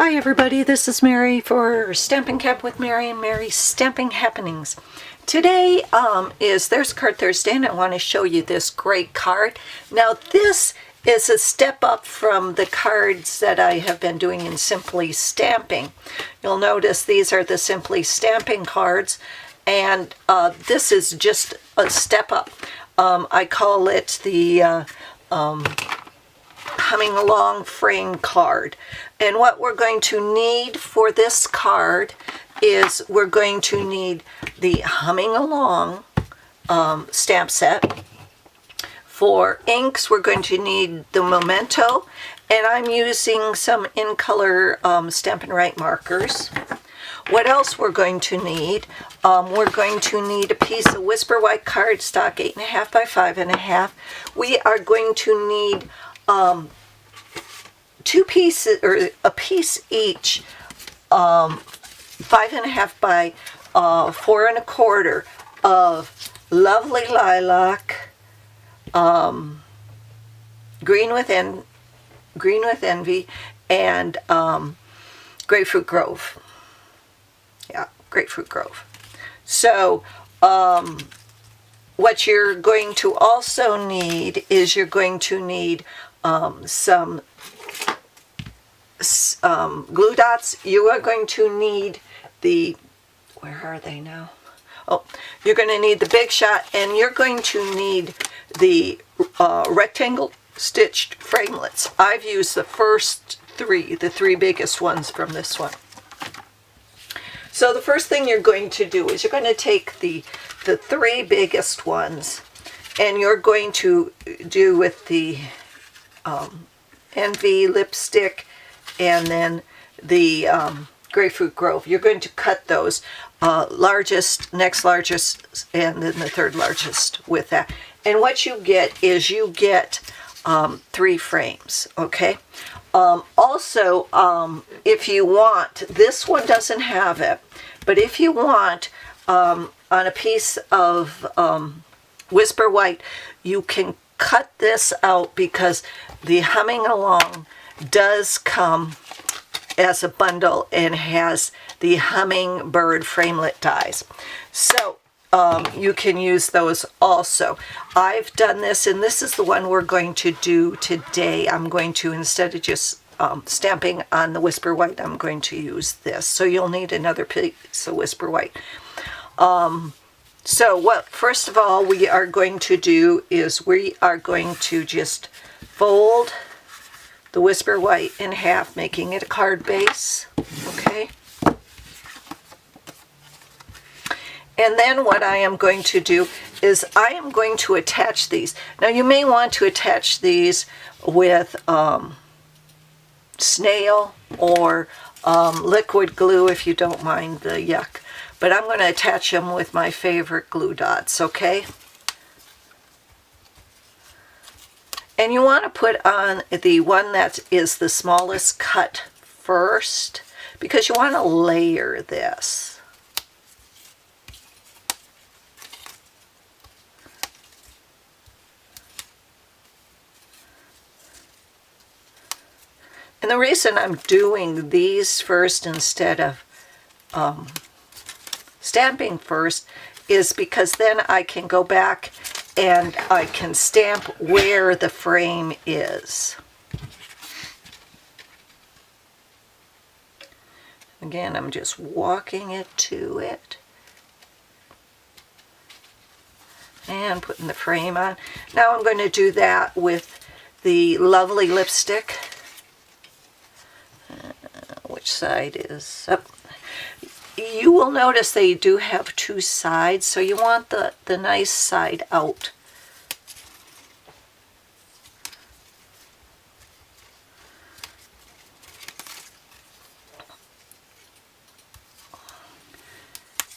Hi everybody, this is Mary for Stampin' Cap with Mary and Mary's Stamping Happenings. Today there's Card Thursday, and I want to show you this great card. Now this is a step up from the cards that I have been doing in Simply Stamping. You'll notice these are the Simply Stamping cards, and this is just a step up. I call it the Humming Along frame card. And what we're going to need for this card is we're going to need the Humming Along stamp set. For inks, we're going to need the Memento, and I'm using some in color Stampin' Right markers. What else we're going to need? We're going to need a piece of Whisper White cardstock, 8.5 by 5.5. We are going to need two pieces, or a piece each, 5.5 by 4.25 of Lovely Lilac, Green with Envy, and Grapefruit Grove. Yeah, Grapefruit Grove. So what you're going to also need is you're going to need some glue dots. You are going to need the, where are they now? Oh, you're going to need the Big Shot, and you're going to need the rectangle stitched framelits. I've used the first three, the three biggest ones from this one. So the first thing you're going to do is you're going to take the three biggest ones, and you're going to do with the Envy lipstick and then the Grapefruit Grove. You're going to cut those largest, next largest, and then the third largest with that. And what you get is you get 3 frames, okay? Also, if you want, this one doesn't have it, but if you want, on a piece of Whisper White, you can cut this out because the Humming Along does come as a bundle and has the hummingbird framelit dies. So you can use those also. I've done this, and this is the one we're going to do today. I'm going to, instead of just stamping on the Whisper White, I'm going to use this. So you'll need another piece of Whisper White. So what, first of all, we are going to do is we are going to just fold the Whisper White in half, making it a card base, okay? And then what I am going to do is I am going to attach these. Now you may want to attach these with snail or liquid glue if you don't mind the yuck. But I'm going to attach them with my favorite glue dots, okay? And you want to put on the one that is the smallest cut first, because you want to layer this. And the reason I'm doing these first instead of stamping first is because then I can go back and I can stamp where the frame is. Again, I'm just walking it to it and putting the frame on. Now I'm going to do that with the Lovely lipstick. Which side is up? You will notice they do have 2 sides, so you want the nice side out.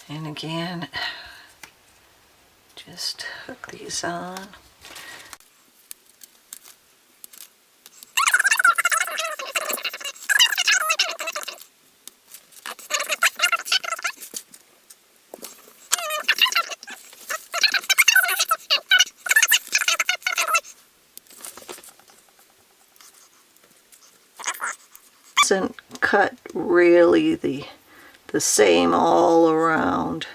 And again, just hook these on. cut really the same all around.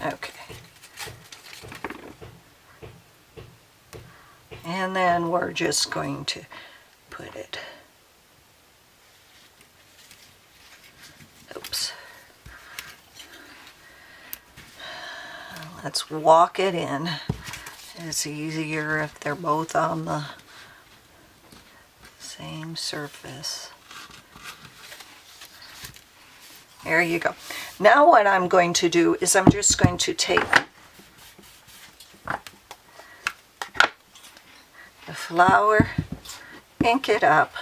Okay. And then we're just going to put it. Oops. Let's walk it in. It's easier if they're both on the same surface. There you go. Now what I'm going to do is I'm just going to take the flower, ink it up,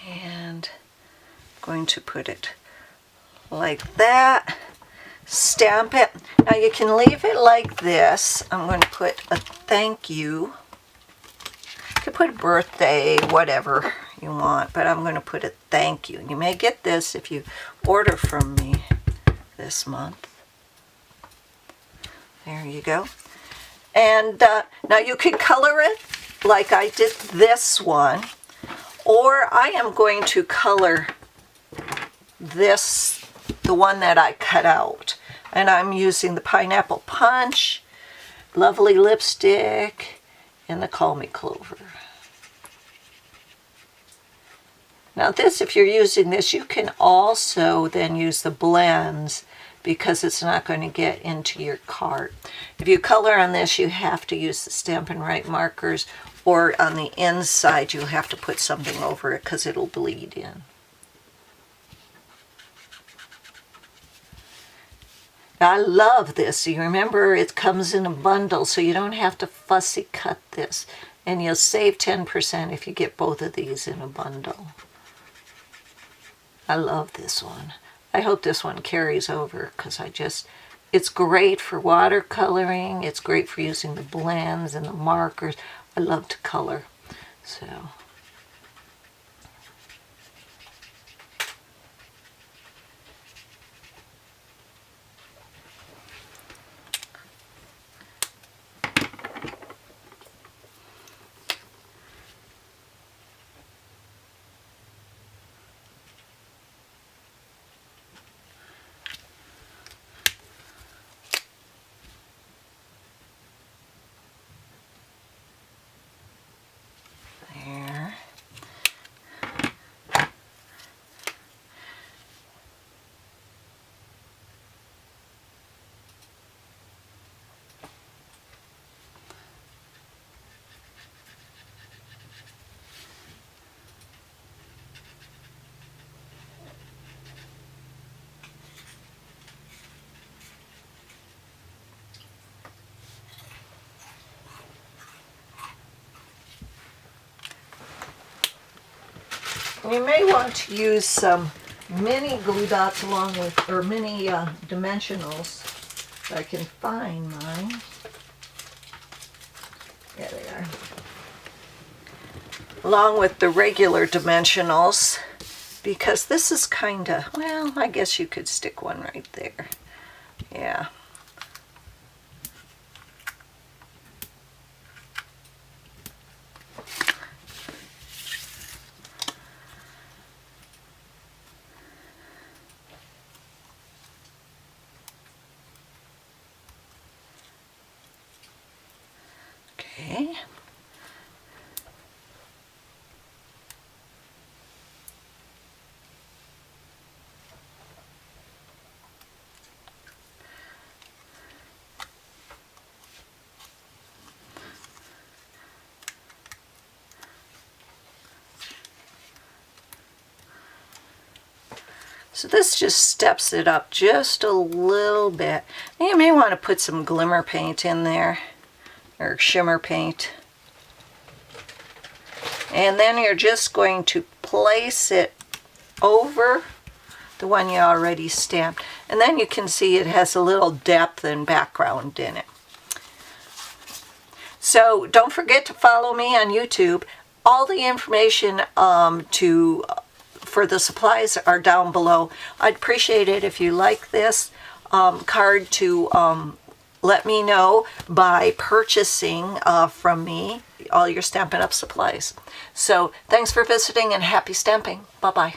and I'm going to put it like that. Stamp it. Now you can leave it like this. I'm going to put a thank you. You could put birthday, whatever you want, but I'm going to put a thank you. You may get this if you order from me this month. There you go. And now you can color it like I did this one, or I am going to color this, the one that I cut out. And I'm using the Pineapple Punch, Lovely Lipstick, and the Call Me Clover. Now this, if you're using this, you can also then use the blends because it's not going to get into your card. If you color on this, you have to use the Stampin' Right markers, or on the inside you'll have to put something over it because it'll bleed in. I love this. You remember it comes in a bundle, so you don't have to fussy cut this. And you'll save 10% if you get both of these in a bundle. I love this one. I hope this one carries over because it's great for watercoloring. It's great for using the blends and the markers. I love to color. So. You may want to use some mini glue dots along with, or mini dimensionals. If I can find mine. Yeah, they are. Along with the regular dimensionals, because this is kind of, well, I guess you could stick one right there. Yeah. Okay. So this just steps it up just a little bit. You may want to put some glimmer paint in there, or shimmer paint. And then you're just going to place it over the one you already stamped. And then you can see it has a little depth and background in it. So don't forget to follow me on YouTube. All the information for the supplies are down below. I'd appreciate it if you like this card to let me know by purchasing from me all your Stampin' Up! Supplies. So thanks for visiting and happy stamping. Bye-bye.